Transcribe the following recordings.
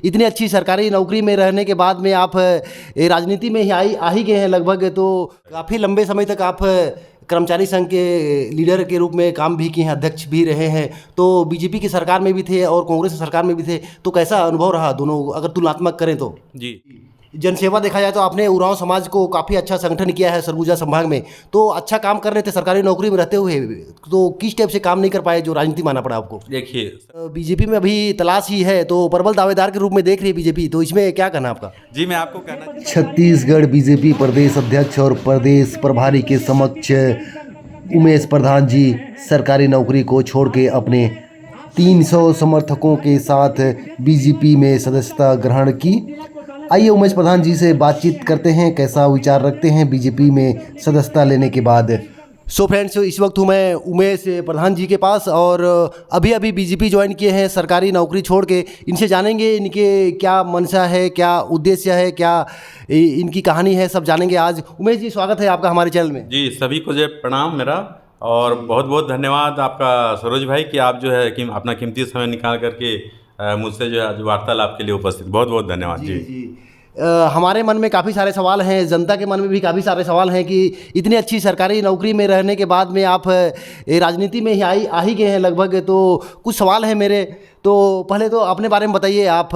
इतनी अच्छी सरकारी नौकरी में रहने के बाद में आप राजनीति में ही आ ही गए हैं लगभग, तो काफ़ी लंबे समय तक आप कर्मचारी संघ के लीडर के रूप में काम भी किए हैं, अध्यक्ष भी रहे हैं, तो बीजेपी की सरकार में भी थे और कांग्रेस की सरकार में भी थे, तो कैसा अनुभव रहा दोनों अगर तुलनात्मक करें तो? जी, जनसेवा देखा जाए तो आपने उरांव समाज को काफ़ी अच्छा संगठन किया है सरगुजा संभाग में, तो अच्छा काम कर रहे थे सरकारी नौकरी में रहते हुए, तो किस टाइप से काम नहीं कर पाए जो राजनीति माना पड़ा आपको? देखिए बीजेपी में अभी तलाश ही है, तो प्रबल दावेदार के रूप में देख रही है बीजेपी, तो इसमें क्या कहना आपका? जी, मैं आपको कहना छत्तीसगढ़ बीजेपी प्रदेश अध्यक्ष और प्रदेश प्रभारी के समक्ष उमेश प्रधान जी सरकारी नौकरी को छोड़ के अपने 300 समर्थकों के साथ बीजेपी में सदस्यता ग्रहण की। आइए उमेश प्रधान जी से बातचीत करते हैं, कैसा विचार रखते हैं बीजेपी में सदस्यता लेने के बाद। सो फ्रेंड्स, इस वक्त हूँ मैं उमेश प्रधान जी के पास और अभी अभी बीजेपी ज्वाइन किए हैं सरकारी नौकरी छोड़ के। इनसे जानेंगे इनके क्या मंशा है, क्या उद्देश्य है, क्या इनकी कहानी है, सब जानेंगे आज। उमेश जी, स्वागत है आपका हमारे चैनल में। जी, सभी को जो प्रणाम मेरा, और बहुत बहुत धन्यवाद आपका सरोज भाई कि आप जो है कि अपना कीमती समय निकाल करके मुझसे जो है आज वार्तालाप के लिए उपस्थित, बहुत बहुत धन्यवाद। जी हमारे मन में काफ़ी सारे सवाल हैं, जनता के मन में भी काफ़ी सारे सवाल हैं कि इतनी अच्छी सरकारी नौकरी में रहने के बाद में आप राजनीति में ही आ ही गए हैं लगभग, तो कुछ सवाल हैं मेरे। तो पहले तो अपने बारे में बताइए आप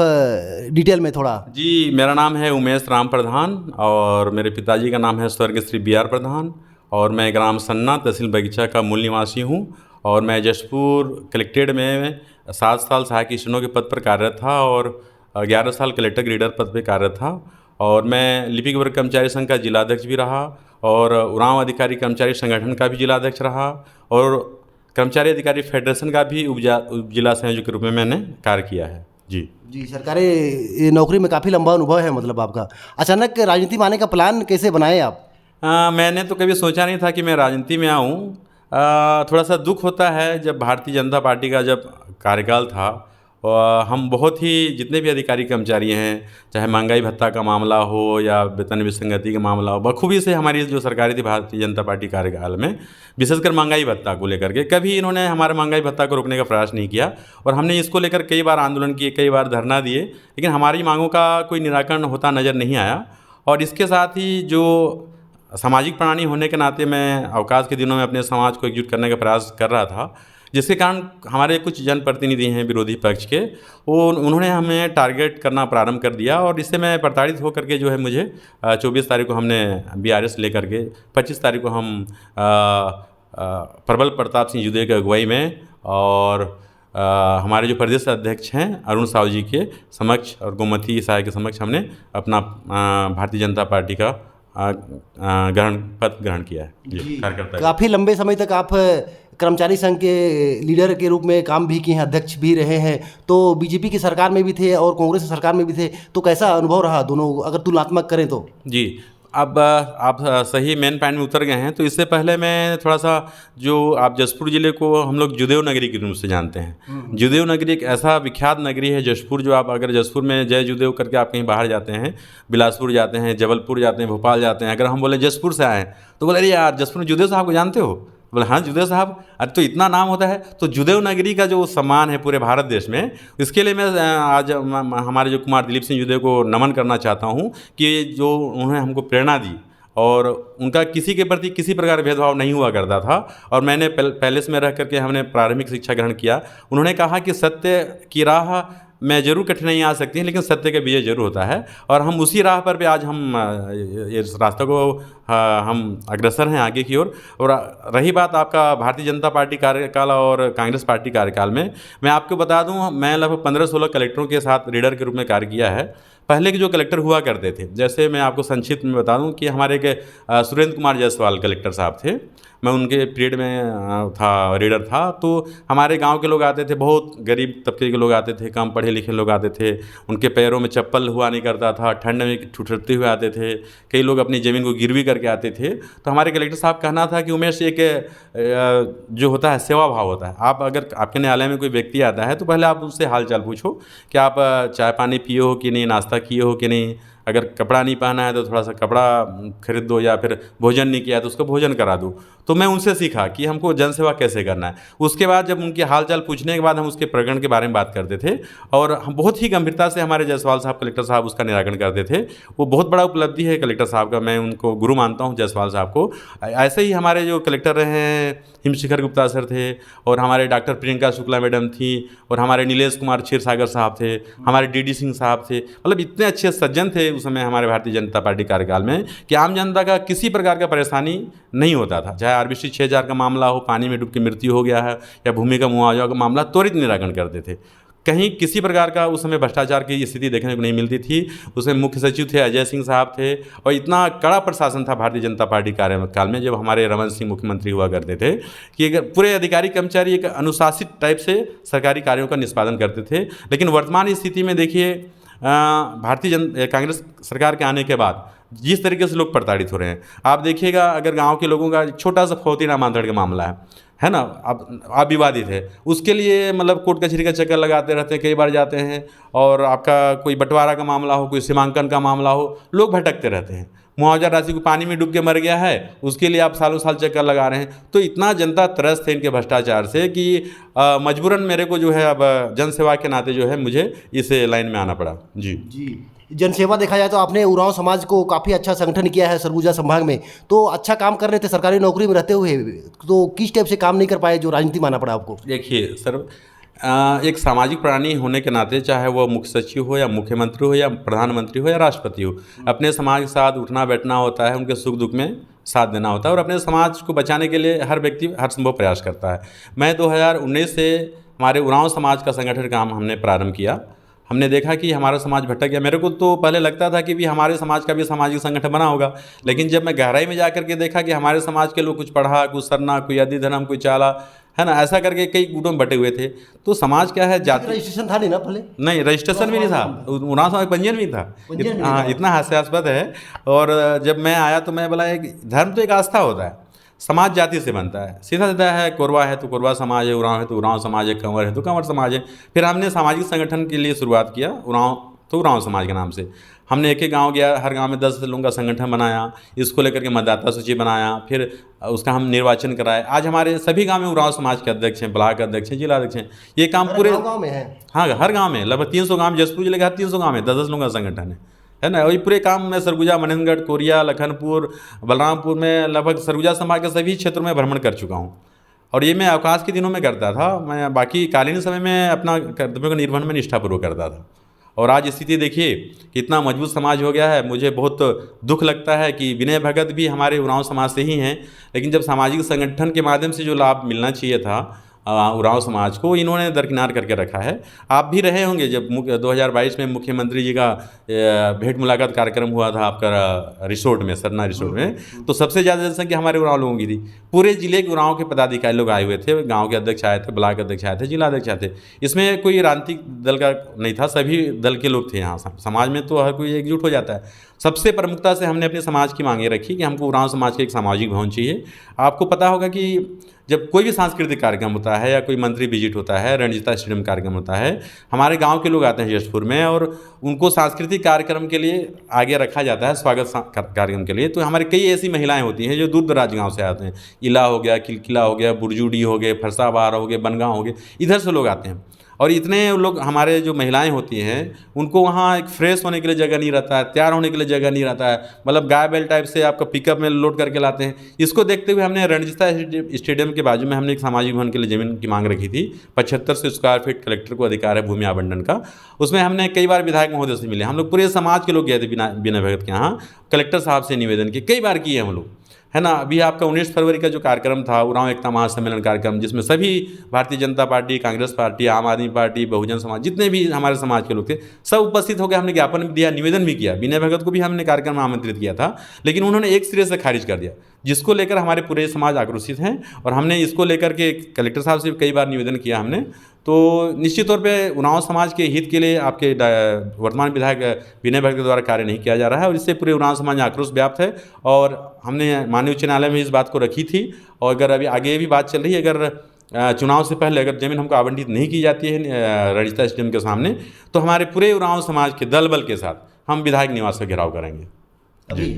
डिटेल में थोड़ा। जी, मेरा नाम है उमेश राम प्रधान और मेरे पिताजी का नाम है स्वर्गीय श्री बी आर प्रधान, और मैं ग्राम सन्ना तहसील बगीचा का मूल निवासी हूँ, और मैं जशपुर कलेक्ट्रेट में 7 साल सहायक स्टेनो के पद पर कार्यरत था और 11 साल कलेक्टर ग्रेडर पद पर कार्यरत था, और मैं लिपिक वर्ग कर्मचारी संघ का जिलाध्यक्ष भी रहा, और उरांव अधिकारी कर्मचारी संगठन का भी जिलाध्यक्ष रहा, और कर्मचारी अधिकारी फेडरेशन का भी उप जिला संयोजक के रूप में मैंने कार्य किया है। जी जी, सरकारी नौकरी में काफ़ी लंबा अनुभव है मतलब आपका। अचानक राजनीति में आने का प्लान कैसे बनाए आप? मैंने तो कभी सोचा नहीं था कि मैं राजनीति में आऊँ। थोड़ा सा दुख होता है जब भारतीय जनता पार्टी का जब कार्यकाल था, हम बहुत ही जितने भी अधिकारी कर्मचारी हैं, चाहे महंगाई भत्ता का मामला हो या वेतन विसंगति का मामला हो, बखूबी से हमारी जो सरकारी थी भारतीय जनता पार्टी कार्यकाल में, विशेषकर महंगाई भत्ता को लेकर के कभी इन्होंने हमारे महंगाई भत्ता को रोकने का प्रयास नहीं किया, और हमने इसको लेकर कई बार आंदोलन किए, कई बार धरना दिए, लेकिन हमारी मांगों का कोई निराकरण होता नज़र नहीं आया। और इसके साथ ही जो सामाजिक प्राणी होने के नाते मैं अवकाश के दिनों में अपने समाज को एकजुट करने का प्रयास कर रहा था, जिसके कारण हमारे कुछ जनप्रतिनिधि हैं विरोधी पक्ष के, वो उन्होंने हमें टारगेट करना प्रारंभ कर दिया, और इससे मैं प्रताड़ित होकर के जो है मुझे 24 तारीख को हमने BRS लेकर के 25 तारीख को हम प्रबल प्रताप सिंह जुदे की अगुवाई में और हमारे जो प्रदेश अध्यक्ष हैं अरुण साहू जी के समक्ष और गोमती साय के समक्ष हमने अपना भारतीय जनता पार्टी का पद ग्रहण किया है। कार्यकर्ता काफ़ी लंबे समय तक आप कर्मचारी संघ के लीडर के रूप में काम भी किए हैं, अध्यक्ष भी रहे हैं, तो बीजेपी की सरकार में भी थे और कांग्रेस की सरकार में भी थे, तो कैसा अनुभव रहा दोनों अगर तुलनात्मक करें तो? जी, अब आप सही मेन पॉइंट में उतर गए हैं। तो इससे पहले मैं थोड़ा सा, जो आप जशपुर ज़िले को हम लोग जुदेव नगरी के रूप से जानते हैं। जुदेव नगरी एक ऐसा विख्यात नगरी है जशपुर, जो आप अगर जशपुर में जय जुदेव करके आप कहीं बाहर जाते हैं, बिलासपुर जाते हैं, जबलपुर जाते हैं, भोपाल जाते हैं, अगर हम बोले जशपुर से आए तो बोले अरे यार जशपुर में जुदेव साहब को जानते हो? बोले हाँ जुदेव साहब, अरे तो इतना नाम होता है। तो जुदेव नगरी का जो सम्मान है पूरे भारत देश में, इसके लिए मैं आज हमारे जो कुमार दिलीप सिंह जुदेव को नमन करना चाहता हूँ कि जो उन्होंने हमको प्रेरणा दी, और उनका किसी के प्रति किसी प्रकार भेदभाव नहीं हुआ करता था। और मैंने पैलेस में रह करके हमने प्रारंभिक शिक्षा ग्रहण किया। उन्होंने कहा कि सत्य की राह में ज़रूर कठिनाई आ सकती है, लेकिन सत्य का विजय जरूर होता है, और हम उसी राह पर भी आज हम इस रास्ते को हम अग्रसर हैं आगे की ओर। और रही बात आपका भारतीय जनता पार्टी कार्यकाल और कांग्रेस पार्टी कार्यकाल में, मैं आपको बता दूं, मैं लगभग 15-16 कलेक्टरों के साथ रीडर के रूप में कार्य किया है। पहले के जो कलेक्टर हुआ करते थे, जैसे मैं आपको संक्षिप्त में बता दूं कि हमारे के सुरेंद्र कुमार जायसवाल कलेक्टर साहब थे, मैं उनके पीरियड में था, रीडर था। तो हमारे गांव के लोग आते थे, बहुत गरीब तबके के लोग आते थे, कम पढ़े लिखे लोग आते थे, उनके पैरों में चप्पल हुआ नहीं करता था, ठंड में ठुठरते हुए आते थे, कई लोग अपनी ज़मीन को गिरवी करके आते थे। तो हमारे कलेक्टर साहब कहना था कि उमेश, एक जो होता है सेवा भाव होता है, आप अगर आपके न्यायालय में कोई व्यक्ति आता है तो पहले आप उससे हाल चाल पूछो कि आप चाय पानी पिए हो कि नहीं, नाश्ता किए हो कि नहीं, अगर कपड़ा नहीं पहना है तो थोड़ा सा कपड़ा खरीद दो, या फिर भोजन नहीं किया है तो उसको भोजन करा दो। तो मैं उनसे सीखा कि हमको जनसेवा कैसे करना है। उसके बाद जब उनके हाल चाल पूछने के बाद हम उसके प्रकरण के बारे में बात करते थे, और हम बहुत ही गंभीरता से हमारे जायसवाल साहब कलेक्टर साहब उसका निराकरण करते थे। वो बहुत बड़ा उपलब्धि है कलेक्टर साहब का, मैं उनको गुरु मानता हूँ जायसवाल साहब को। ऐसे ही हमारे जो कलेक्टर रहे हैं हिमशिखर गुप्ता सर थे, और हमारे डॉक्टर प्रियंका शुक्ला मैडम थी, और हमारे नीलेश कुमार क्षीरसागर साहब थे, हमारे डी सिंह साहब थे। मतलब इतने अच्छे सज्जन थे उस समय हमारे भारतीय जनता पार्टी कार्यकाल में कि आम जनता का किसी प्रकार का परेशानी नहीं होता था। चाहे RBC 6000 का मामला हो, पानी में डूब के मृत्यु हो गया है, या भूमि का मुआवजा का मामला, त्वरित निराकरण करते थे। कहीं किसी प्रकार का उस समय भ्रष्टाचार की स्थिति देखने को नहीं मिलती थी। उसमें मुख्य सचिव थे अजय सिंह साहब थे, और इतना कड़ा प्रशासन था भारतीय जनता पार्टी कार्यकाल में जब हमारे रमन सिंह मुख्यमंत्री हुआ करते थे, कि अगर पूरे अधिकारी कर्मचारी एक अनुशासित टाइप से सरकारी कार्यों का निष्पादन करते थे। लेकिन वर्तमान स्थिति में देखिए, कांग्रेस सरकार के आने के बाद जिस तरीके से लोग प्रताड़ित हो रहे हैं, आप देखिएगा, अगर गांव के लोगों का छोटा सा फौती नामांतरण का मामला है ना, आप विवादित है, उसके लिए मतलब कोर्ट कचहरी का चक्कर लगाते रहते हैं, कई बार जाते हैं। और आपका कोई बंटवारा का मामला हो, कोई सीमांकन का मामला हो, लोग भटकते रहते हैं। मुआवजा राशि को पानी में डूब के मर गया है, उसके लिए आप सालों साल चक्कर लगा रहे हैं। तो इतना जनता त्रस्त है इनके भ्रष्टाचार से कि मजबूरन मेरे को जो है अब जनसेवा के नाते जो है मुझे इस लाइन में आना पड़ा। जी जनसेवा देखा जाए तो आपने उरांव समाज को काफ़ी अच्छा संगठन किया है सरगुजा संभाग में, तो अच्छा काम कर रहे थे सरकारी नौकरी में रहते हुए, तो किस टाइप से काम नहीं कर पाए जो राजनीति माना पड़ा आपको? देखिए सर, एक सामाजिक प्राणी होने के नाते, चाहे वो मुख्य सचिव हो, या मुख्यमंत्री हो, या प्रधानमंत्री हो, या राष्ट्रपति हो, अपने समाज के साथ उठना बैठना होता है, उनके सुख दुख में साथ देना होता है, और अपने समाज को बचाने के लिए हर व्यक्ति हर संभव प्रयास करता है। मैं 2019 से हमारे उरांव समाज का संगठन काम हमने प्रारंभ किया। हमने देखा कि हमारा समाज भटक गया। मेरे को तो पहले लगता था कि भी हमारे समाज का भी सामाजिक संगठन बना होगा, लेकिन जब मैं गहराई में जाकर के देखा कि हमारे समाज के लोग कुछ पढ़ा, कुछ सरना, कोई यदि धर्म, कोई चाला, है ना, ऐसा करके कई गुटों में बटे हुए थे। तो समाज क्या है, जाति रजिस्ट्रेशन था नहीं ना पहले? नहीं, रजिस्ट्रेशन भी नहीं था, उरांव समाज पंजीयन भी था। हाँ, इतना हास्यास्पद है। और जब मैं आया तो मैं बोला, एक धर्म तो एक आस्था होता है, समाज जाति से बनता है। सीधा सीधा है, कोरवा है तो कोरवा समाज है, उरांव है तो उरांव समाज है, कंवर है तो कंवर समाज है। फिर हमने सामाजिक संगठन के लिए शुरुआत किया, उरांव तो उरांव समाज के नाम से। हमने एक एक गांव गया, हर गांव में 10 लोगों का संगठन बनाया, इसको लेकर के मतदाता सूची बनाया, फिर उसका हम निर्वाचन कराए। आज हमारे सभी गांव में उरांव समाज के अध्यक्ष हैं, ब्लॉक अध्यक्ष हैं, जिला अध्यक्ष हैं। ये काम पूरे गाँव में है। हाँ, हर गाँव में लगभग 300 गाँव, जसपुर जिले के हर 300 गाँव में 10 लोगों का संगठन है ना। वही पूरे काम में सरगुजा, मनेंद्रगढ़, कोरिया, लखनपुर, बलरामपुर में लगभग सरगुजा संभाग के सभी क्षेत्रों में भ्रमण कर चुका हूँ। और ये मैं अवकाश के दिनों में करता था, मैं बाकी कालीन समय में अपना कर्तव्यों का निर्वहन में निष्ठापूर्वक करता था। और आज स्थिति देखिए कितना मजबूत समाज हो गया है। मुझे बहुत दुख लगता है कि विनय भगत भी हमारे उरांव समाज से ही हैं, लेकिन जब सामाजिक संगठन के माध्यम से जो लाभ मिलना चाहिए था उरांव समाज को, इन्होंने दरकिनार करके रखा है। आप भी रहे होंगे जब 2022 में मुख्यमंत्री जी का भेंट मुलाकात कार्यक्रम हुआ था आपका रिसोर्ट में, सरना रिसोर्ट में, तो सबसे ज़्यादा जनसंख्या हमारे उरांव लोगों की थी। पूरे जिले के उरांव के पदाधिकारी लोग आए हुए थे, गांव के अध्यक्ष आए थे, ब्लॉक अध्यक्ष आए थे, जिला अध्यक्ष आए थे। इसमें कोई राजनीतिक दल का नहीं था, सभी दल के लोग थे यहाँ। समाज में तो हर कोई एकजुट हो जाता है। सबसे प्रमुखता से हमने अपने समाज की मांगे रखी कि हमको उरांव समाज का एक सामाजिक भवन चाहिए। आपको पता होगा कि जब कोई भी सांस्कृतिक कार्यक्रम होता है, या कोई मंत्री विजिट होता है, रणजीता स्टेडियम कार्यक्रम होता है, हमारे गांव के लोग आते हैं जशपुर में, और उनको सांस्कृतिक कार्यक्रम के लिए आगे रखा जाता है, स्वागत कार्यक्रम के लिए। तो हमारे कई ऐसी महिलाएं होती हैं जो दूर दराज गाँव से आते हैं, इला हो गया, किलकिला हो गया, बुरजूडी हो गए, फरसाबार हो गए, बनगांव हो गए, इधर से लोग आते हैं। और इतने लोग, हमारे जो महिलाएं होती हैं, उनको वहाँ एक फ्रेश होने के लिए जगह नहीं रहता है, तैयार होने के लिए जगह नहीं रहता है, मतलब गाय बैल टाइप से आपका पिकअप में लोड करके लाते हैं। इसको देखते हुए हमने रणजीता स्टेडियम के बाजू में हमने एक सामाजिक भवन के लिए ज़मीन की मांग रखी थी। 7500 स्क्वायर फीट कलेक्टर को अधिकार है भूमि आवंटन का। उसमें हमने कई बार विधायक महोदय से मिले, हम लोग पूरे समाज के लोग गए थे विनय भगत के यहाँ, कलेक्टर साहब से निवेदन किए, कई बार किए हम लोग, है ना। अभी आपका 19 फरवरी का जो कार्यक्रम था, उरांव एकता महासम्मेलन कार्यक्रम, जिसमें सभी भारतीय जनता पार्टी, कांग्रेस पार्टी, आम आदमी पार्टी, बहुजन समाज, जितने भी हमारे समाज के लोग थे, सब उपस्थित हो गए। हमने ज्ञापन भी दिया, निवेदन भी किया। विनय भगत को भी हमने कार्यक्रम में आमंत्रित किया था, लेकिन उन्होंने एक सिरे से खारिज कर दिया, जिसको लेकर हमारे पूरे समाज आक्रोशित हैं। और हमने इसको लेकर के कलेक्टर साहब से कई बार निवेदन किया हमने। तो निश्चित तौर पे उरांव समाज के हित के लिए आपके वर्तमान विधायक विनय भगत के द्वारा कार्य नहीं किया जा रहा है, और इससे पूरे उरांव समाज में आक्रोश व्याप्त है। और हमने माननीय उच्च न्यायालय में इस बात को रखी थी, और अगर अभी आगे भी बात चल रही है, अगर चुनाव से पहले अगर जमीन हमको आवंटित नहीं की जाती है रणजीता स्टेडियम के सामने, तो हमारे पूरे उरांव समाज के दल बल के साथ हम विधायक निवास का घेराव करेंगे। अभी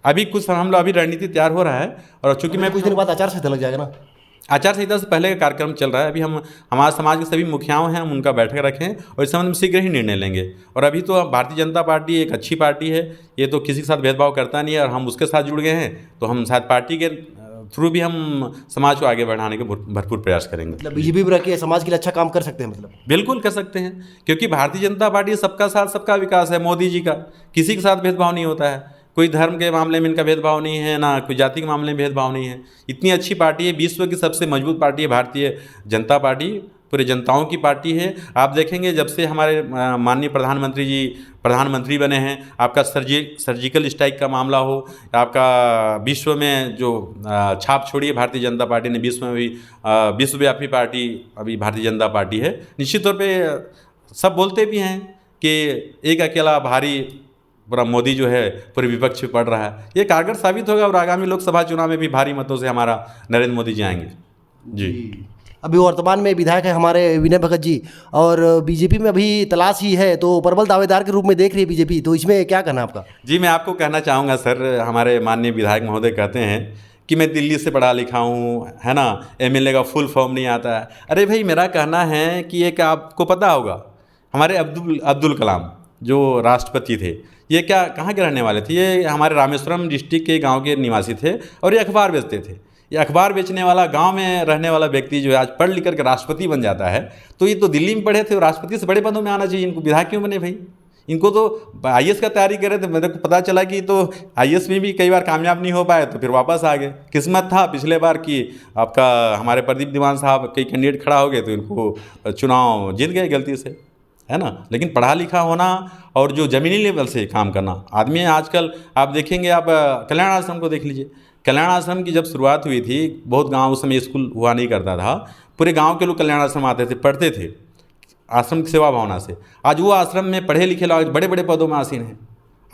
अभी कुछ हम लोग अभी रणनीति तैयार हो रहा है, और चूंकि मैं कुछ दिन बाद आचार संहिता लग जाएगा ना। आचार संहिता से पहले का कार्यक्रम चल रहा है। अभी हम हमारे समाज के सभी मुखियाओं हैं, हम उनका बैठक रखें और इस संबंध में शीघ्र ही निर्णय लेंगे। और अभी तो भारतीय जनता पार्टी एक अच्छी पार्टी है, ये तो किसी के साथ भेदभाव करता नहीं है, और हम उसके साथ जुड़ गए हैं, तो हम शायद पार्टी के थ्रू भी हम समाज को आगे बढ़ाने के भरपूर प्रयास करेंगे। मतलब बीजेपी में रह के समाज के लिए अच्छा काम कर सकते हैं मतलब। बिल्कुल कर सकते हैं, क्योंकि भारतीय जनता पार्टी सबका साथ सबका विकास है, मोदी जी का। किसी के साथ भेदभाव नहीं होता है, कोई धर्म के मामले में इनका भेदभाव नहीं है, ना कोई जाति के मामले में भेदभाव नहीं है। इतनी अच्छी पार्टी है, विश्व की सबसे मजबूत पार्टी है भारतीय जनता पार्टी, पूरे जनताओं की पार्टी है। आप देखेंगे जब से हमारे माननीय प्रधानमंत्री जी प्रधानमंत्री बने हैं, आपका सर्जिकल स्ट्राइक का मामला हो, आपका विश्व में जो छाप छोड़ी है भारतीय जनता पार्टी ने, विश्व में भी विश्वव्यापी पार्टी अभी भारतीय जनता पार्टी है। निश्चित तौर पे सब बोलते भी हैं कि एक अकेला भारी पूरा मोदी जो है पूरे विपक्ष पे पड़ रहा है। ये कारगर साबित होगा, और आगामी लोकसभा चुनाव में भी भारी मतों से हमारा नरेंद्र मोदी जी आएंगे। जी। अभी वर्तमान में विधायक है हमारे विनय भगत जी, और बीजेपी में अभी तलाश ही है, तो प्रबल दावेदार के रूप में देख रही है बीजेपी, तो इसमें क्या कहना आपका? जी, मैं आपको कहना चाहूँगा सर, हमारे माननीय विधायक महोदय कहते हैं कि मैं दिल्ली से पढ़ा लिखा हूँ, है ना, एमएलए का फुल फॉर्म नहीं आता है। अरे भाई, मेरा कहना है कि एक आपको पता होगा, हमारे अब्दुल कलाम जो राष्ट्रपति थे, ये क्या कहाँ के रहने वाले थे? ये हमारे रामेश्वरम डिस्ट्रिक्ट के गांव के निवासी थे, और ये अखबार बेचते थे। ये अखबार बेचने वाला गांव में रहने वाला व्यक्ति जो है आज पढ़ लिख कर के राष्ट्रपति बन जाता है, तो ये तो दिल्ली में पढ़े थे और राष्ट्रपति से बड़े पदों में आना चाहिए, इनको विधायक क्यों बने भाई? इनको तो आईएएस का तैयारी कर रहे थे, मेरे को पता चला कि तो आईएएस में भी कई बार कामयाब नहीं हो पाए, तो फिर वापस आ गए। किस्मत था पिछले बार कि आपका हमारे प्रदीप दीवान साहब कई कैंडिडेट खड़ा हो गए, तो इनको चुनाव जीत गए गलती से, है ना। लेकिन पढ़ा लिखा होना और जो ज़मीनी लेवल से काम करना आदमी आजकल, आप देखेंगे, आप कल्याण आश्रम को देख लीजिए। कल्याण आश्रम की जब शुरुआत हुई थी, बहुत गांव उस समय स्कूल हुआ नहीं करता था, पूरे गांव के लोग कल्याण आश्रम आते थे, पढ़ते थे आश्रम की सेवा भावना से। आज वो आश्रम में पढ़े लिखे लोग बड़े बड़े पदों में आसीन हैं।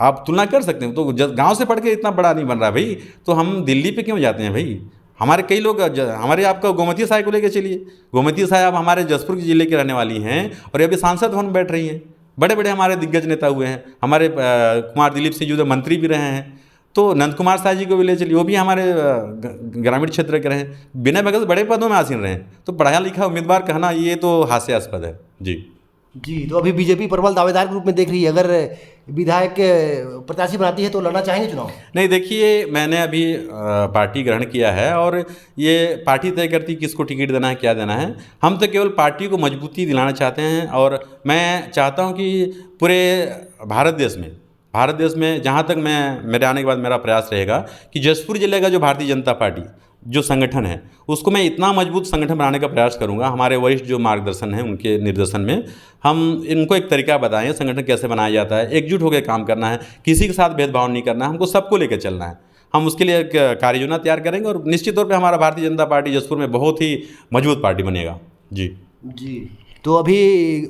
आप तुलना कर सकते हैं, तो गाँव से पढ़ के इतना बड़ा नहीं बन रहा भाई, तो हम दिल्ली पे क्यों जाते हैं भाई? हमारे कई लोग हमारे आपका गोमती साय को लेकर चलिए, गोमती साय आप हमारे जसपुर जिले के रहने वाली हैं, और ये अभी सांसद भवन में बैठ रही हैं। बड़े बड़े हमारे दिग्गज नेता हुए हैं, हमारे कुमार दिलीप सिंह जो मंत्री भी रहे हैं, तो नंद कुमार साय जी को भी ले चलिए, वो भी हमारे ग्रामीण क्षेत्र के रहे। विनय भगत बड़े पदों में आसीन रहे, तो पढ़ा लिखा उम्मीदवार कहना ये तो हास्यास्पद है। जी, तो अभी बीजेपी प्रबल दावेदार के रूप में देख रही है, अगर विधायक प्रत्याशी बनाती है तो लड़ना चाहेंगे चुनाव? नहीं, देखिए, मैंने अभी पार्टी ग्रहण किया है, और ये पार्टी तय करती किसको टिकट देना है, क्या देना है। हम तो केवल पार्टी को मजबूती दिलाना चाहते हैं, और मैं चाहता हूं कि पूरे भारत देश में जहां तक मेरे आने के बाद मेरा प्रयास रहेगा कि जसपुर जिले का जो भारतीय जनता पार्टी जो संगठन है, उसको मैं इतना मजबूत संगठन बनाने का प्रयास करूंगा। हमारे वरिष्ठ जो मार्गदर्शन है, उनके निर्देशन में हम इनको एक तरीका बताएं संगठन कैसे बनाया जाता है। एकजुट होकर काम करना है, किसी के साथ भेदभाव नहीं करना है, हमको सबको लेकर चलना है। हम उसके लिए एक कार्य योजना तैयार करेंगे, और निश्चित तौर पर हमारा भारतीय जनता पार्टी जसपुर में बहुत ही मजबूत पार्टी बनेगा। जी, तो अभी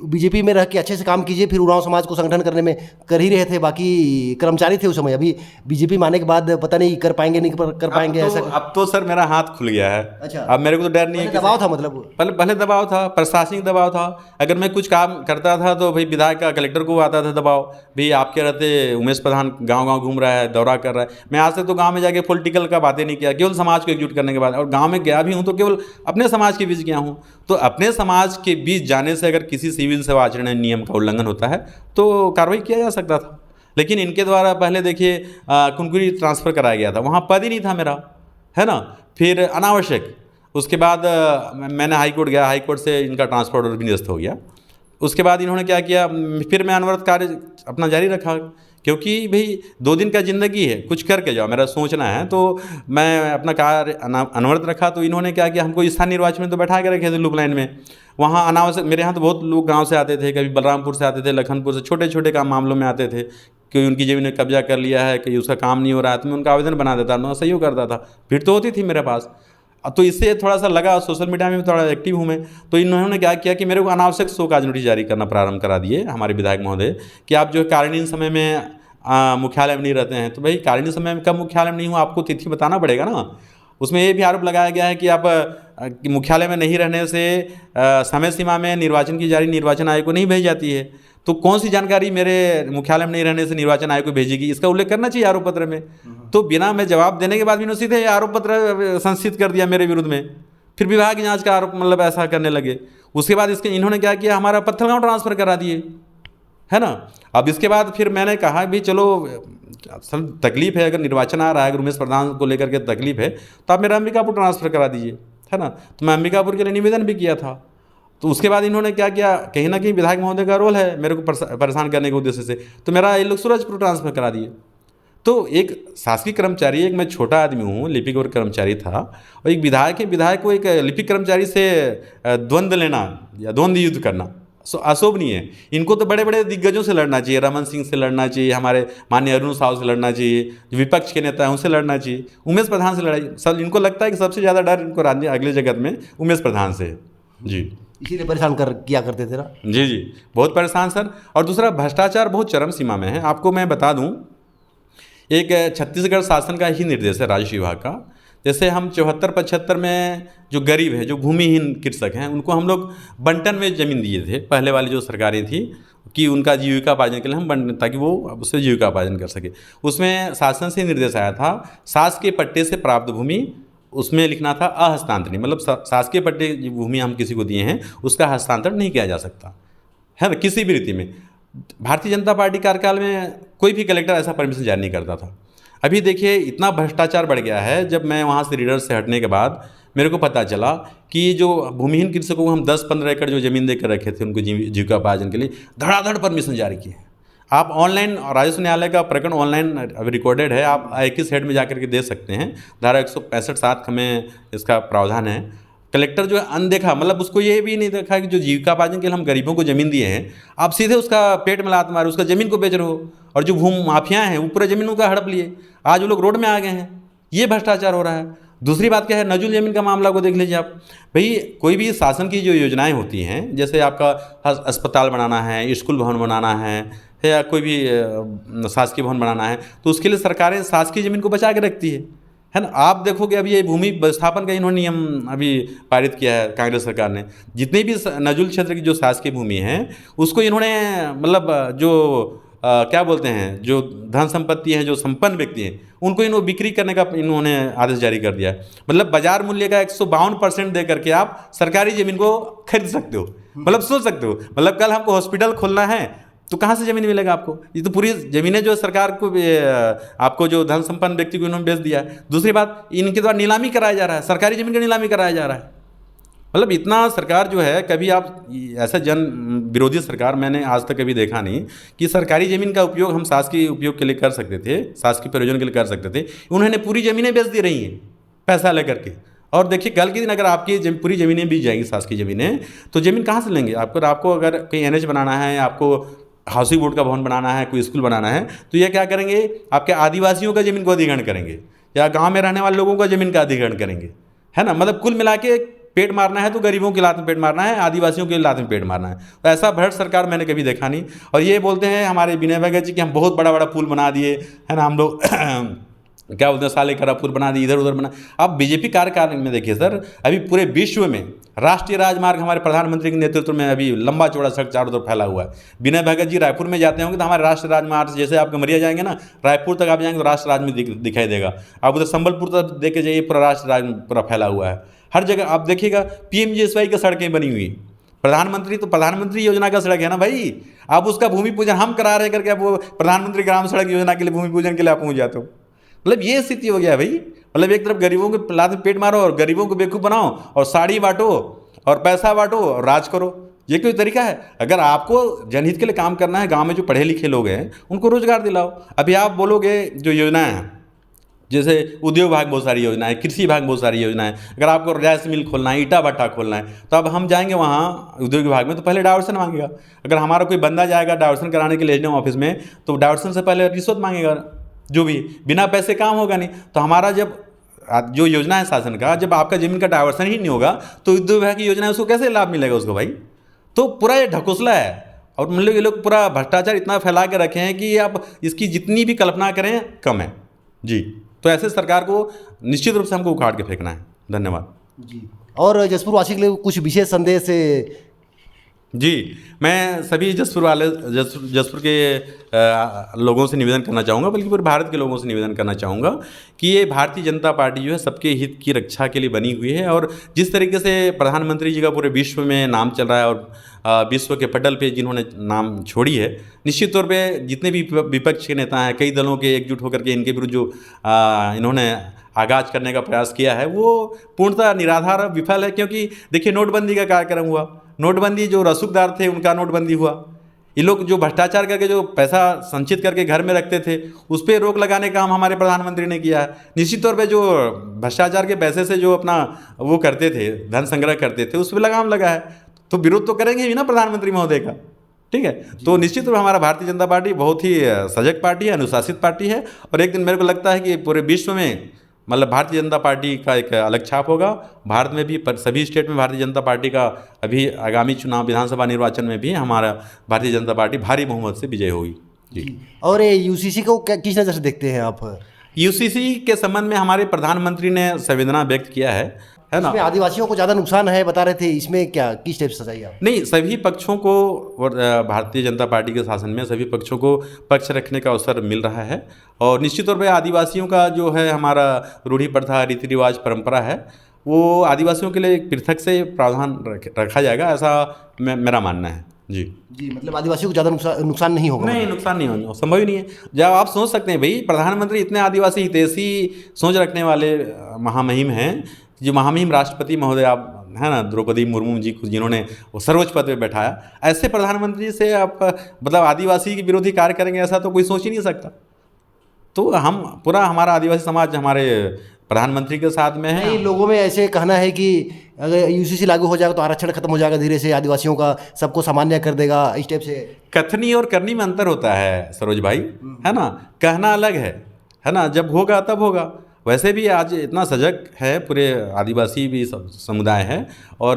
बीजेपी में रह के अच्छे से काम कीजिए, फिर उरांव समाज को संगठन करने में कर ही रहे थे, बाकी कर्मचारी थे उस समय। अभी बीजेपी में आने के बाद पता नहीं कर पाएंगे नहीं कर पाएंगे ऐसा। अब तो सर मेरा हाथ खुल गया है। अच्छा, अब मेरे को तो डर नहीं है। दबाव था मतलब? पहले दबाव था, प्रशासनिक दबाव था। अगर मैं कुछ काम करता था तो भाई विधायक का कलेक्टर को आता था दबाव, भाई आपके रहते उमेश प्रधान गाँव घूम रहा है, दौरा कर रहा है। मैं आज तक तो गाँव में जाके पॉलिटिकल का बातें नहीं किया, केवल समाज को एकजुट करने के बाद। और गाँव में गया भी हूँ तो केवल अपने समाज के बीच गया हूँ। तो अपने समाज के बीच जाने से अगर किसी सिविल सेवा आचरण नियम का उल्लंघन होता है तो कार्रवाई किया जा सकता था। लेकिन इनके द्वारा पहले देखिए कुनकुरी ट्रांसफ़र कराया गया था, वहाँ पद ही नहीं था मेरा, है ना। फिर अनावश्यक, उसके बाद मैंने हाई कोर्ट गया, हाई कोर्ट से इनका ट्रांसफर ऑर्डर भी निरस्त हो गया। उसके बाद इन्होंने क्या किया, फिर मैं अनवरत कार्य अपना जारी रखा, क्योंकि भाई 2 दिन का ज़िंदगी है, कुछ करके जाओ, मेरा सोचना है। तो मैं अपना कार्य अनवरत रखा। तो इन्होंने क्या किया, हमको स्थानीय निर्वाचन में तो बैठा के रखे थे लूप लाइन में। वहाँ अनावश्यक, मेरे यहाँ तो बहुत लोग गांव से आते थे, कभी बलरामपुर से आते थे, लखनपुर से, छोटे छोटे काम मामलों में आते थे कि उनकी ज़मीन में कब्जा कर लिया है, कि उसका काम नहीं हो रहा है, तो मैं उनका आवेदन बना देता, उनका सहयोग करता था, भीड़ तो होती थी मेरे पास। तो इससे थोड़ा सा लगा, सोशल मीडिया में थोड़ा एक्टिव हूँ मैं। तो इन्होंने क्या किया कि मेरे को अनावश्यक शोकाज नोटिस जारी करना प्रारंभ करा दिए हमारे विधायक महोदय, कि आप जो कारणीन समय में मुख्यालय में नहीं रहते हैं। तो भाई कारणीन समय में कब मुख्यालय में नहीं हूँ, आपको तिथि बताना पड़ेगा ना। उसमें ये भी आरोप लगाया गया है कि आप मुख्यालय में नहीं रहने से समय सीमा में निर्वाचन की जारी निर्वाचन आयोग को नहीं भेज जाती है। तो कौन सी जानकारी मेरे मुख्यालय में नहीं रहने से निर्वाचन आयोग को भेजेगी, इसका उल्लेख करना चाहिए आरोप पत्र में। तो बिना मैं जवाब देने के बाद भी उन्होंने सीधे आरोप पत्र संस्थित कर दिया मेरे विरुद्ध में, फिर विभाग की जांच का आरोप मतलब ऐसा करने लगे। उसके बाद इसके इन्होंने क्या किया, हमारा पत्थलगांव ट्रांसफ़र करा दिए, है ना। अब इसके बाद फिर मैंने कहा भी चलो असल तकलीफ है, अगर निर्वाचन आ रहा है, अगर उमेश प्रधान को लेकर के तकलीफ है तो आप मेरा अंबिकापुर ट्रांसफ़र करा दीजिए, है ना। तो मैं अंबिकापुर के लिए निवेदन भी किया था। तो उसके बाद इन्होंने क्या किया, कहीं ना कहीं विधायक महोदय का रोल है मेरे को परेशान करने के उद्देश्य से, तो मेरा ये लोग सूरजपुर ट्रांसफ़र करा दिए। तो एक शासकीय कर्मचारी, एक मैं छोटा आदमी हूँ, लिपिक वर्ग कर्मचारी था, और एक विधायक है, विधायक को एक लिपिक कर्मचारी से द्वंद्व लेना या द्वंद्व युद्ध करना अशोभनीय है। इनको तो बड़े बड़े दिग्गजों से लड़ना चाहिए, रमन सिंह से लड़ना चाहिए, हमारे माननीय अरुण साहु से लड़ना चाहिए, जो विपक्ष के नेता हैं उनसे लड़ना चाहिए, उमेश प्रधान से लड़ाई सब इनको लगता है कि सबसे ज़्यादा डर इनको राजनीति अगले जगत में उमेश प्रधान से है जी। इसीलिए परेशान कर किया करते थे ना। जी जी, बहुत परेशान सर। और दूसरा भ्रष्टाचार बहुत चरम सीमा में है। आपको मैं बता दूं, एक छत्तीसगढ़ शासन का ही निर्देश है राजस्व विभाग का, जैसे हम 74-75 में जो गरीब हैं, जो भूमिहीन कृषक हैं, उनको हम लोग बंटन में ज़मीन दिए थे, पहले वाली जो सरकारें थी, कि उनका जीविकापार्जन के लिए हम बंटन, ताकि वो उससे जीविकापार्जन कर सके। उसमें शासन से निर्देश आया था, शासकीय पट्टे से प्राप्त भूमि उसमें लिखना था अहस्तांतरणीय, मतलब शासकीय पट्टे जो भूमि हम किसी को दिए हैं उसका हस्तांतरण नहीं किया जा सकता, है ना, किसी भी रीति में। भारतीय जनता पार्टी कार्यकाल में कोई भी कलेक्टर ऐसा परमिशन जारी नहीं करता था। अभी देखिए इतना भ्रष्टाचार बढ़ गया है, जब मैं वहाँ से रीडर से हटने के बाद मेरे को पता चला कि जो भूमिहीन कृषकों को हम 10-15 एकड़ जो ज़मीन देकर रखे थे उनको जीविकापार्जन के लिए, धड़ाधड़ परमिशन जारी किए हैं। आप ऑनलाइन, राजस्व न्यायालय का प्रकरण ऑनलाइन अभी रिकॉर्डेड है, आप 21 हेड में जाकर के दे सकते हैं, धारा 165(7) में इसका प्रावधान है। कलेक्टर जो है अनदेखा, मतलब उसको ये भी नहीं देखा कि जो जीविकापार्जन के लिए हम गरीबों को ज़मीन दिए हैं, आप सीधे उसका पेट में लात मारे उसका ज़मीन को बेच रहे हो, और जो भूमि माफिया हैं वो पूरे ज़मीनों का हड़प लिए, आज वो लोग रोड में आ गए हैं। ये भ्रष्टाचार हो रहा है। दूसरी बात क्या है, नजुल जमीन का मामला को देख लीजिए आप। भाई कोई भी शासन की जो योजनाएं होती हैं, जैसे आपका अस्पताल बनाना है, स्कूल भवन बनाना है, या कोई भी शासकीय भवन बनाना है, तो उसके लिए सरकारें शासकीय ज़मीन को बचा के रखती है ना। आप देखोगे अभी ये भूमि व्यवस्थापन का इन्होंने नियम अभी पारित किया है कांग्रेस सरकार ने। जितने भी नजुल क्षेत्र की जो शासकीय भूमि है उसको इन्होंने मतलब जो क्या बोलते हैं, जो धन संपत्ति है, जो संपन्न व्यक्ति हैं, उनको इन्होंने बिक्री करने का इन्होंने आदेश जारी कर दिया है। मतलब बाजार मूल्य का 152% दे करके आप सरकारी ज़मीन को खरीद सकते हो। मतलब सोच सकते हो, मतलब कल हमको हॉस्पिटल खोलना है तो कहाँ से ज़मीन मिलेगा आपको? ये तो पूरी ज़मीनें जो सरकार को आपको जो धन संपन्न व्यक्ति को इन्होंने बेच दिया है। दूसरी बात, इनके द्वारा नीलामी कराया जा रहा है, सरकारी ज़मीन का नीलामी कराया जा रहा है। मतलब इतना सरकार जो है, कभी आप ऐसा जन विरोधी सरकार मैंने आज तक कभी देखा नहीं कि सरकारी ज़मीन का उपयोग हम शासकीय उपयोग के लिए कर सकते थे, शासकीय प्रयोजन के लिए कर सकते थे। उन्होंने पूरी ज़मीनें बेच दी रही हैं पैसा लेकर के। और देखिए कल के दिन अगर आपकी पूरी ज़मीनें बीत जाएंगी, शासकीय ज़मीनें, तो ज़मीन कहाँ से लेंगे? आपको अगर कहीं NH बनाना है, आपको हाउसिंग बोर्ड का भवन बनाना है, कोई स्कूल बनाना है, तो ये क्या करेंगे, आपके आदिवासियों का ज़मीन को अधिग्रहण करेंगे या गाँव में रहने वाले लोगों का ज़मीन का अधिग्रहण करेंगे, है ना। मतलब कुल मिला के पेट मारना है तो गरीबों के लात में पेट मारना है, आदिवासियों के लात में पेट मारना है। तो ऐसा भ्रष्ट सरकार मैंने कभी देखा नहीं। और ये बोलते हैं हमारे विनय भगत जी कि हम बहुत बड़ा बड़ा पुल बना दिए, है ना, हम लोग क्या बोलते हैं, साले करा पुल बना दिए, इधर उधर बना। आप बीजेपी कार्यकाल में देखिए सर, अभी पूरे विश्व में राष्ट्रीय राजमार्ग हमारे प्रधानमंत्री के नेतृत्व में अभी लंबा चौड़ा सड़क चारों तरफ फैला हुआ है। विनय भगत जी रायपुर में जाते होंगे तो हमारे राष्ट्रीय राजमार्ग से, जैसे आप गमरिया जाएंगे ना, रायपुर तक आप जाएंगे तो राष्ट्रीय राजमार्ग दिखाई देगा। आप उधर संबलपुर तक देख के जाइए, पूरा राष्ट्रीय राजमार्ग पूरा फैला हुआ है। हर जगह आप देखिएगा PMGSY की सड़कें बनी हुई। प्रधानमंत्री योजना का सड़क है ना भाई, आप उसका भूमि पूजन हम करा रहे करके आप वो प्रधानमंत्री ग्राम सड़क योजना के लिए भूमि पूजन के लिए आप पहुँच जाते हो। मतलब ये स्थिति हो गया भाई। मतलब एक तरफ गरीबों के लात में पेट मारो और गरीबों को बेवकूफ़ बनाओ और साड़ी बांटो और पैसा बांटो और राज करो। ये कोई तरीका है? अगर आपको जनहित के लिए काम करना है, गांव में जो पढ़े लिखे लोग हैं उनको रोजगार दिलाओ। अभी आप बोलोगे जो योजनाएं हैं, जैसे उद्योग विभाग बहुत सारी योजना है, कृषि विभाग बहुत सारी योजना है। अगर आपको राइस मिल खोलना है, ईटा भट्टा खोलना है, तो अब हम जाएंगे वहाँ उद्योग विभाग में तो पहले डायवर्सन मांगेगा। अगर हमारा कोई बंदा जाएगा डायवर्सन कराने के लिए SDM ऑफिस में, तो डायवर्सन से पहले रिश्वत मांगेगा, जो भी बिना पैसे काम होगा नहीं। तो हमारा जब जो योजना है शासन का, जब आपका जमीन का डायवर्सन ही नहीं होगा तो उद्योग विभाग की योजना है उसको कैसे लाभ मिलेगा उसको भाई? तो पूरा ये ढकोसला है। और मतलब ये लोग पूरा भ्रष्टाचार इतना फैला के रखे हैं कि आप इसकी जितनी भी कल्पना करें कम है जी। तो ऐसे सरकार को निश्चित रूप से हमको उखाड़ के फेंकना है। धन्यवाद जी। और जसपुर वासी के लिए कुछ विशेष संदेश जी, मैं सभी जसपुर के लोगों से निवेदन करना चाहूँगा, बल्कि पूरे भारत के लोगों से निवेदन करना चाहूँगा कि ये भारतीय जनता पार्टी जो है सबके हित की रक्षा के लिए बनी हुई है। और जिस तरीके से प्रधानमंत्री जी का पूरे विश्व में नाम चल रहा है और विश्व के पटल पे जिन्होंने नाम छोड़ी है, निश्चित तौर पे जितने भी विपक्ष के नेता हैं, कई दलों के एकजुट होकर के इनके विरुद्ध जो इन्होंने आगाज करने का प्रयास किया है, वो पूर्णतः निराधार और विफल है। क्योंकि देखिए, नोटबंदी का कार्यक्रम हुआ, नोटबंदी जो रसूखदार थे उनका नोटबंदी हुआ, ये लोग जो भ्रष्टाचार करके जो पैसा संचित करके घर में रखते थे उस पर रोक लगाने का काम हमारे प्रधानमंत्री ने किया है। निश्चित तौर पे जो भ्रष्टाचार के पैसे से जो अपना वो करते थे, धन संग्रह करते थे, उस पर लगाम लगा है, तो विरोध तो करेंगे ही ना प्रधानमंत्री महोदय का। ठीक है, तो निश्चित रूप से हमारा भारतीय जनता पार्टी बहुत ही सजग पार्टी है, अनुशासित पार्टी है। और एक दिन मेरे को लगता है कि पूरे विश्व में मतलब भारतीय जनता पार्टी का एक अलग छाप होगा। भारत में भी सभी स्टेट में भारतीय जनता पार्टी का अभी आगामी चुनाव विधानसभा निर्वाचन में भी हमारा भारतीय जनता पार्टी भारी बहुमत से विजय होगी। जी। और ये यूसीसी को किस नज़र से देखते हैं आप? यूसीसी के संबंध में हमारे प्रधानमंत्री ने संवेदना व्यक्त किया है ना। इसमें आदिवासियों को ज़्यादा नुकसान है बता रहे थे, इसमें क्या किस टाइप से चाहिए आप? नहीं, सभी पक्षों को और भारतीय जनता पार्टी के शासन में सभी पक्षों को पक्ष रखने का अवसर मिल रहा है। और निश्चित तौर पे आदिवासियों का जो है हमारा रूढ़ी प्रथा, रीति रिवाज, परंपरा है, वो आदिवासियों के लिए एक पृथक से प्रावधान रखा जाएगा, ऐसा मेरा मानना है। जी जी, मतलब आदिवासियों को ज़्यादा नुकसान नहीं होगा? नहीं, नुकसान नहीं होगा, संभव ही नहीं है। जब आप सोच सकते हैं भाई, प्रधानमंत्री इतने आदिवासी हितैषी सोच रखने वाले महामहिम हैं, जो महामहिम राष्ट्रपति महोदय आप है ना, द्रौपदी मुर्मू जी को जिन्होंने वो सर्वोच्च पद पे बैठाया, ऐसे प्रधानमंत्री से आप मतलब आदिवासी के विरोधी कार्य करेंगे, ऐसा तो कोई सोच ही नहीं सकता। तो हम पूरा हमारा आदिवासी समाज हमारे प्रधानमंत्री के साथ में है। लोगों में ऐसे कहना है कि अगर यूसीसी लागू हो जाएगा तो आरक्षण खत्म हो जाएगा धीरे से, आदिवासियों का सबको सामान्य कर देगा, इस टाइप से। कथनी और करनी में अंतर होता है सरोज भाई, है ना। कहना अलग है ना, जब होगा तब होगा। वैसे भी आज इतना सजग है पूरे आदिवासी भी समुदाय है, और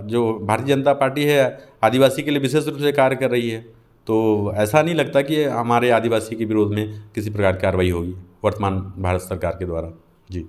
जो भारतीय जनता पार्टी है आदिवासी के लिए विशेष रूप से कार्य कर रही है। तो ऐसा नहीं लगता कि हमारे आदिवासी के विरोध में किसी प्रकार की कार्रवाई होगी वर्तमान भारत सरकार के द्वारा। जी।